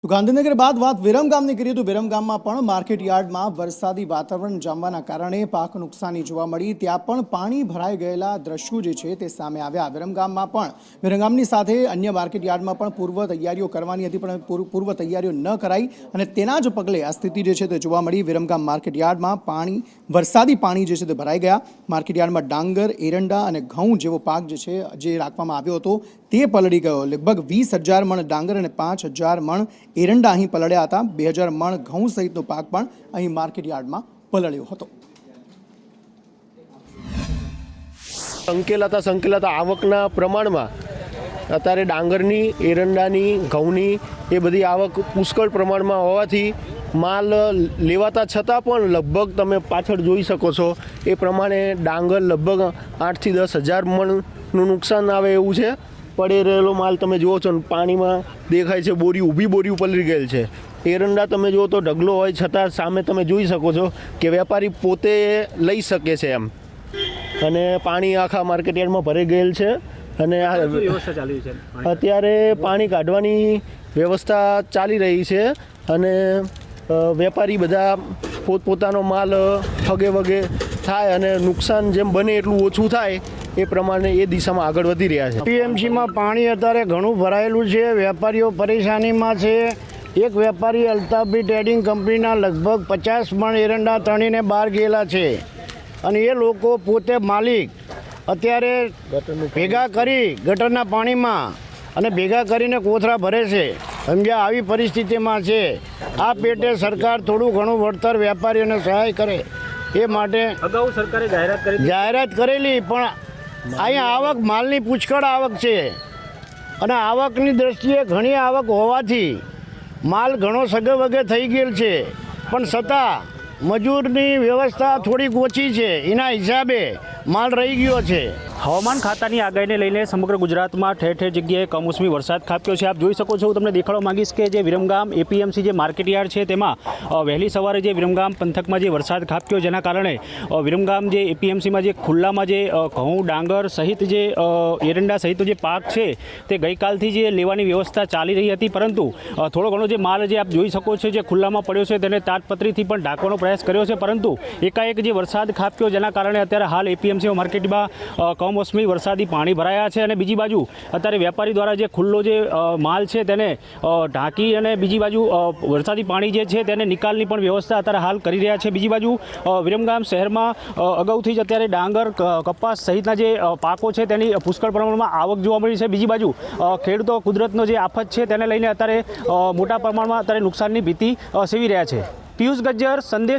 તો ગાંધીનગર બાદ વાત વિરમગામની કરીએ તો વિરમગામમાં પણ માર્કેટ યાર્ડમાં વરસાદી વાતાવરણ જામવાના કારણે પાક નુકસાની જોવા મળી। ત્યાં પણ પાણી ભરાઈ ગયેલા દ્રશ્યો જે છે તે સામે આવ્યા। વિરમગામની સાથે અન્ય માર્કેટ યાર્ડમાં પણ પૂર્વ તૈયારીઓ કરવાની હતી, પણ પૂર્વ તૈયારીઓ ન કરાઈ અને તેના જ પગલે આ સ્થિતિ જે છે તે જોવા મળી। વિરમગામ માર્કેટ યાર્ડમાં વરસાદી પાણી જે છે તે ભરાઈ ગયા। માર્કેટ યાર્ડમાં ડાંગર, એરંડા અને ઘઉં જેવો પાક જે રાખવામાં આવ્યો હતો તે પલળી ગયો। લગભગ 20,000 મણ ડાંગર અને 5,000 મણ એરંડા અહીં પલળ્યા હતા। 2,000 મણ ઘઉં સહિતનો પાક પણ અહીં માર્કેટ યાર્ડમાં પલળ્યો હતો। સંકેલાતા આવકના પ્રમાણમાં અત્યારે ડાંગરની, એરંડાની, ઘઉંની એ બધી આવક પુષ્કળ પ્રમાણમાં હોવાથી માલ લેવાતા છતાં પણ લગભગ તમે પાછળ જોઈ શકો છો એ પ્રમાણે ડાંગર લગભગ 8,000 થી 10,000 મણનું નુકસાન આવે એવું છે। પડી રહેલો માલ તમે જુઓ છો ને પાણીમાં દેખાય છે, ઊભી બોરીઓ પલળી ગયેલ છે। એરંડા તમે જુઓ તો ઢગલો હોય છતાં સામે તમે જોઈ શકો છો કે વેપારી પોતે લઈ શકે છે એમ, અને પાણી આખા માર્કેટ યાર્ડમાં ભરાઈ ગયેલ છે। અને અત્યારે પાણી કાઢવાની વ્યવસ્થા ચાલી રહી છે અને વેપારી બધા પોતપોતાનો માલ હગે વગે થાય અને નુકસાન જેમ બને એટલું ઓછું થાય એ પ્રમાણે એ દિશામાં આગળ વધી રહ્યા છે। પીએમસીમાં પાણી અત્યારે ઘણું ભરાયેલું છે, વેપારીઓ પરેશાનીમાં છે। એક વેપારી અલ્તાફી ટ્રેડિંગ કંપનીના લગભગ 50 મણ એરંડા તણીને બહાર ગયેલા છે અને એ લોકો પોતે માલિક અત્યારે ભેગા કરી ગટરના પાણીમાં અને ભેગા કરીને કોથળા ભરે છે, સમજ્યા? આવી પરિસ્થિતિમાં છે। આ પેટે સરકાર થોડું ઘણું વળતર વેપારીઓને સહાય કરે એ માટે અગાઉ સરકારે જાહેરાત કરેલી, પણ અહીંયા આવક માલની પુષ્કળ આવક છે અને આવકની દ્રષ્ટિએ ઘણી આવક હોવાથી માલ ઘણો સગે વગે થઈ ગયેલ છે, પણ છતાં મજૂરની વ્યવસ્થા થોડીક ઓછી છે, એના હિસાબે માલ રહી ગયો છે। હવામાન ખાતાની આગાહીને લઈને સમગ્ર ગુજરાતમાં ઠેર ઠેર જગ્યાએ કમોસમી વરસાદ ખાબક્યો છે। આપ જોઈ શકો છો, હું તમને દેખાડવા માંગીશ કે જે વિરમગામ એપીએમસી જે માર્કેટ યાર્ડ છે તેમાં વહેલી સવારે જે વિરમગામ પંથકમાં જે વરસાદ ખાબક્યો, જેના કારણે વિરમગામ જે એપીએમસીમાં જે ખુલ્લામાં જે ઘઉં, ડાંગર સહિત જે એરંડા સહિતનો જે પાક છે તે ગઈકાલથી જે લેવાની વ્યવસ્થા ચાલી રહી હતી, પરંતુ થોડો ઘણો જે માલ જે આપ જોઈ શકો છો જે ખુલ્લામાં પડ્યો છે તેને તાટપત્રીથી પણ ઢાંકવાનો પ્રયાસ કર્યો છે, પરંતુ એકાએક જે વરસાદ ખાબક્યો જેના કારણે અત્યારે હાલ એપીએમસી માર્કેટમાં કમોસમી વરસાદી પાણી ભરાયા છે। અને બીજી બાજુ અત્યારે વેપારી દ્વારા જે ખુલ્લો જે માલ છે તેને ઢાંકી અને બીજી બાજુ વરસાદી પાણી જે છે તેને નિકાલની પણ વ્યવસ્થા અત્યારે હાલ કરી રહ્યા છે। બીજી બાજુ વિરમગામ શહેરમાં અગાઉથી જ અત્યારે ડાંગર, કપાસ સહિતના જે પાકો છે તેની પુષ્કળ પ્રમાણમાં આવક જોવા મળી છે। બીજી બાજુ ખેડૂતો કુદરતનો જે આફત છે તેને લઈને અત્યારે મોટા પ્રમાણમાં અત્યારે નુકસાનની ભીતિ સેવી રહ્યા છે। પિયુષ ગજ્જર, સંદેશ।